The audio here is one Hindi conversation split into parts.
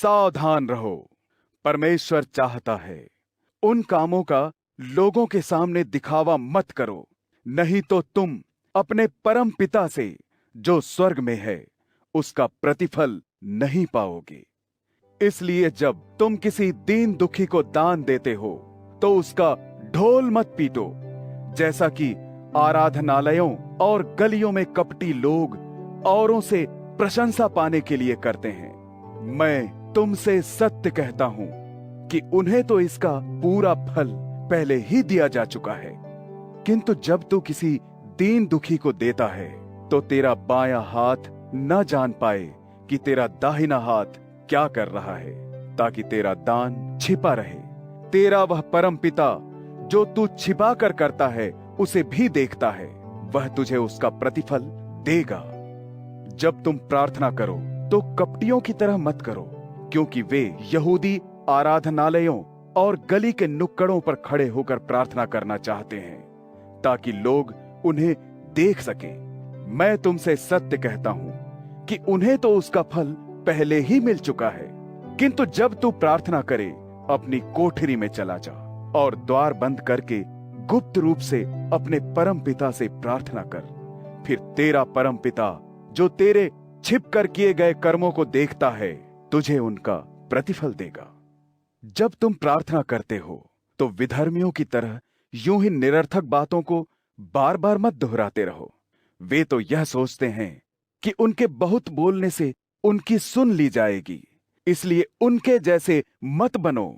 सावधान रहो। परमेश्वर चाहता है उन कामों का लोगों के सामने दिखावा मत करो, नहीं तो तुम अपने परम पिता से जो स्वर्ग में है उसका प्रतिफल नहीं पाओगे। इसलिए जब तुम किसी दीन दुखी को दान देते हो तो उसका ढोल मत पीटो, जैसा कि आराधनालयों और गलियों में कपटी लोग औरों से प्रशंसा पाने के लिए करते हैं। मैं तुमसे सत्य कहता हूं कि उन्हें तो इसका पूरा फल पहले ही दिया जा चुका है। किंतु जब तू किसी दीन दुखी को देता है तो तेरा बायां हाथ न जान पाए कि तेरा दाहिना हाथ क्या कर रहा है, ताकि तेरा दान छिपा रहे। तेरा वह परम पिता जो तू छिपा कर करता है उसे भी देखता है, वह तुझे उसका प्रतिफल देगा। जब तुम प्रार्थना करो तो कपटियों की तरह मत करो, क्योंकि वे यहूदी आराधनालयों और गली के नुक्कड़ों पर खड़े होकर प्रार्थना करना चाहते हैं ताकि लोग उन्हें देख सके। मैं तुमसे सत्य कहता हूं कि उन्हें तो उसका फल पहले ही मिल चुका है। किंतु जब तू प्रार्थना करे अपनी कोठरी में चला जा और द्वार बंद करके गुप्त रूप से अपने परम पिता से प्रार्थना कर। फिर तेरा परम पिता जो तेरे छिप कर किए गए कर्मों को देखता है तुझे उनका प्रतिफल देगा। जब तुम प्रार्थना करते हो तो विधर्मियों की तरह यूं ही निरर्थक बातों को बार बार मत दोहराते रहो। वे तो यह सोचते हैं कि उनके बहुत बोलने से उनकी सुन ली जाएगी, इसलिए उनके जैसे मत बनो,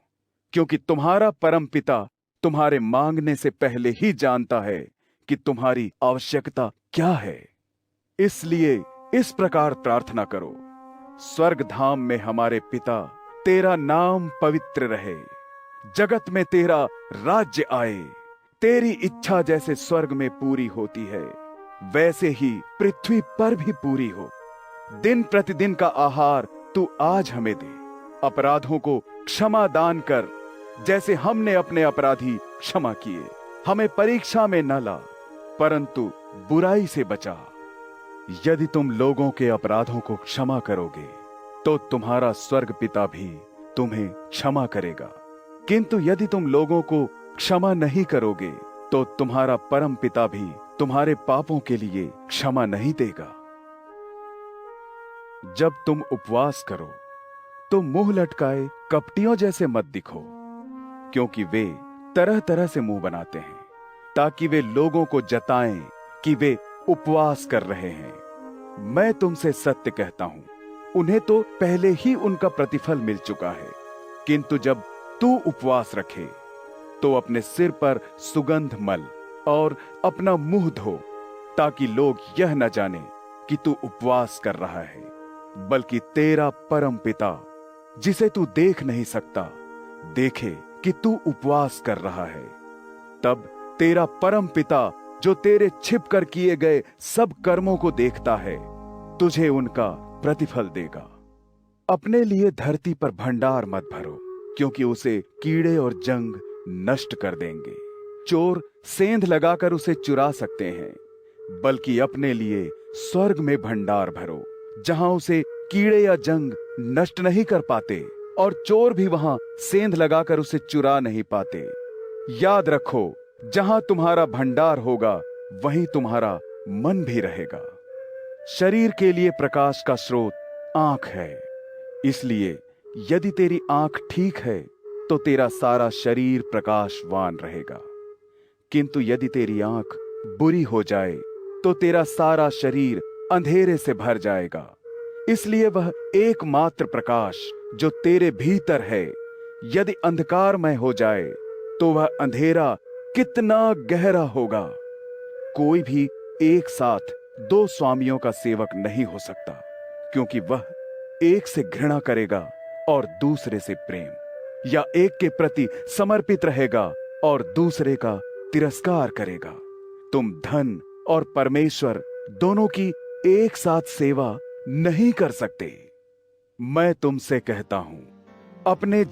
क्योंकि तुम्हारा परम पिता तुम्हारे मांगने से पहले ही जानता है कि तुम्हारी आवश्यकता क्या है। इसलिए इस प्रकार प्रार्थना करो, स्वर्ग धाम में हमारे पिता, तेरा नाम पवित्र रहे, जगत में तेरा राज्य आए, तेरी इच्छा जैसे स्वर्ग में पूरी होती है वैसे ही पृथ्वी पर भी पूरी हो। दिन प्रतिदिन का आहार तू आज हमें दे। अपराधों को क्षमा दान कर जैसे हमने अपने अपराधी क्षमा किए। हमें परीक्षा में न ला परंतु बुराई से बचा। यदि तुम लोगों के अपराधों को क्षमा करोगे तो तुम्हारा स्वर्ग पिता भी तुम्हें क्षमा करेगा, किंतु यदि तुम लोगों को क्षमा नहीं करोगे तो तुम्हारा परम पिता भी तुम्हारे पापों के लिए क्षमा नहीं देगा। जब तुम उपवास करो तो मुंह लटकाए कपटियों जैसे मत दिखो, क्योंकि वे तरह तरह से मुंह बनाते हैं ताकि वे लोगों को जताएं कि वे उपवास कर रहे हैं। मैं तुमसे सत्य कहता हूं, उन्हें तो पहले ही उनका प्रतिफल मिल चुका है। किंतु जब तू उपवास रखे तो अपने सिर पर सुगंध मल और अपना मुंह धो, ताकि लोग यह न जाने कि तू उपवास कर रहा है, बल्कि तेरा परम पिता जिसे तू देख नहीं सकता देखे कि तू उपवास कर रहा है। तब तेरा परम पिता जो तेरे छिप कर किए गए सब कर्मों को देखता है तुझे उनका प्रतिफल देगा। अपने लिए धरती पर भंडार मत भरो, क्योंकि उसे कीड़े और जंग नष्ट कर देंगे। चोर सेंध लगाकर उसे चुरा सकते हैं, बल्कि अपने लिए स्वर्ग में भंडार भरो, जहां उसे कीड़े या जंग नष्ट नहीं कर पाते और चोर भी वहां सेंध लगाकर उसे चुरा नहीं पाते। याद रखो, जहां तुम्हारा भंडार होगा वहीं तुम्हारा मन भी रहेगा। शरीर के लिए प्रकाश का स्रोत आंख है, इसलिए यदि तेरी आंख ठीक है तो तेरा सारा शरीर प्रकाशवान रहेगा। किंतु यदि तेरी आंख बुरी हो जाए तो तेरा सारा शरीर अंधेरे से भर जाएगा। इसलिए वह एकमात्र प्रकाश जो तेरे भीतर है यदि अंधकारमय हो जाए तो वह अंधेरा कितना गहरा होगा। कोई भी एक साथ दो स्वामियों का सेवक नहीं हो सकता, क्योंकि वह एक से घृणा करेगा और दूसरे से प्रेम, या एक के प्रति समर्पित रहेगा और दूसरे का तिरस्कार करेगा। तुम धन और परमेश्वर दोनों की एक साथ सेवा नहीं कर सकते। मैं तुमसे कहता हूं, अपने